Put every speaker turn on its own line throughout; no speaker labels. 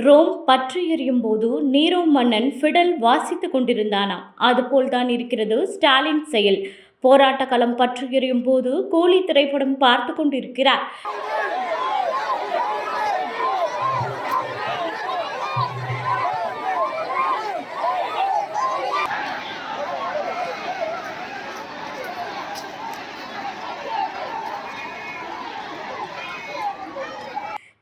Rome பற்றி எரியும் போது நீரோ மன்னன் ஃபிடல் வாசித்துக் கொண்டிருந்தானாம். அதுபோல்தான் இருக்கிறது ஸ்டாலின் செயல். போராட்ட களம் பற்றி எரியும் போது கூலி திரைப்படம் பார்த்து கொண்டிருக்கிறார்.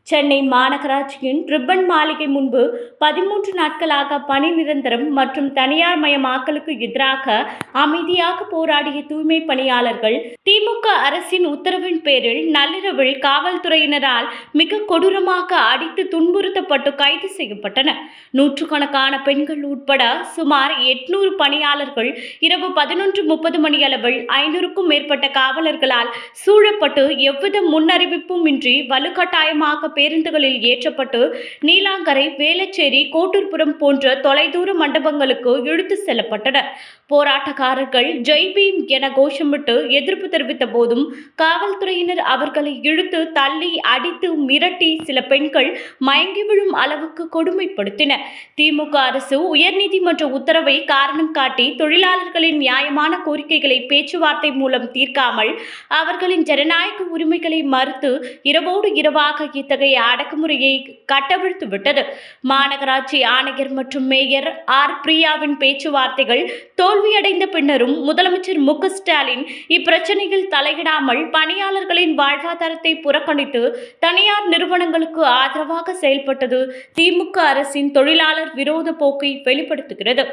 சென்னை மாநகராட்சியின் ரிப்பன் மாளிகை முன்பு 13 நாட்களாக பணி நிரந்தரம் மற்றும் தனியார் மயமாக்கலுக்கு எதிராக அமைதியாக போராடிய தூய்மை பணியாளர்கள் திமுக அரசின் உத்தரவின் பேரில் நள்ளிரவில் காவல்துறையினரால் மிக கொடூரமாக அடித்து துன்புறுத்தப்பட்டு கைது செய்யப்பட்டனர். நூற்றுக்கணக்கான பெண்கள் உட்பட சுமார் 800 பணியாளர்கள் இரவு 11:30 மணியளவில் 500க்கும் மேற்பட்ட காவலர்களால் சூழப்பட்டு எவ்வித முன்னறிவிப்பும் இன்றி வலுக்கட்டாயமாக பேருந்துகளில் ஏற்றப்பட்டு நீலாங்கரை, வேளச்சேரி, கோட்டூர்புரம் போன்ற தொலைதூர மண்டபங்களுக்கு இழுத்து செல்லப்பட்டனர். போராட்டக்காரர்கள் ஜெய் பீம் என கோஷமிட்டு எதிர்ப்பு தெரிவித்த போதும் காவல்துறையினர் அவர்களை இழுத்து தள்ளி அடித்து மிரட்டி சில பெண்கள் மயங்கி விழும் அளவுக்கு கொடுமைப்படுத்தினர். திமுக அரசு உயர்நீதிமன்ற உத்தரவை காரணம் காட்டி தொழிலாளர்களின் நியாயமான கோரிக்கைகளை பேச்சுவார்த்தை மூலம் தீர்க்காமல் அவர்களின் ஜனநாயக உரிமைகளை மறுத்து இரவோடு இரவாக இத்தகைய அடக்குமுறையை கட்டவிழ்த்து விட்டது. மாநகராட்சி ஆணையர் மற்றும் மேயர் ஆர். பிரியாவின் பேச்சுவார்த்தைகள் தோல்வியடைந்த பின்னரும் முதலமைச்சர் மு. க. ஸ்டாலின் இப்பிரச்சனையில் தலையிடாமல் பணியாளர்களின் வாழ்வாதாரத்தை புறக்கணித்து தனியார் நிறுவனங்களுக்கு ஆதரவாக செயல்பட்டது திமுக அரசின் தொழிலாளர் விரோத போக்கை வெளிப்படுத்துகிறது.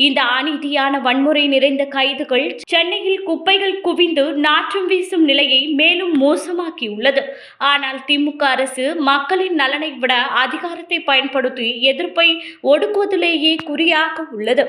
இந்த அநீதியான வன்முறை நிறைந்த கைதுகள் சென்னையில் குப்பைகள் குவிந்து நாற்றம் வீசும் நிலையை மேலும் மோசமாக்கியுள்ளது. ஆனால் திமுக அரசு மக்களின் நலனை விட அதிகாரத்தை பயன்படுத்தி எதிர்ப்பை ஒடுக்குவதிலேயே குறியாக உள்ளது.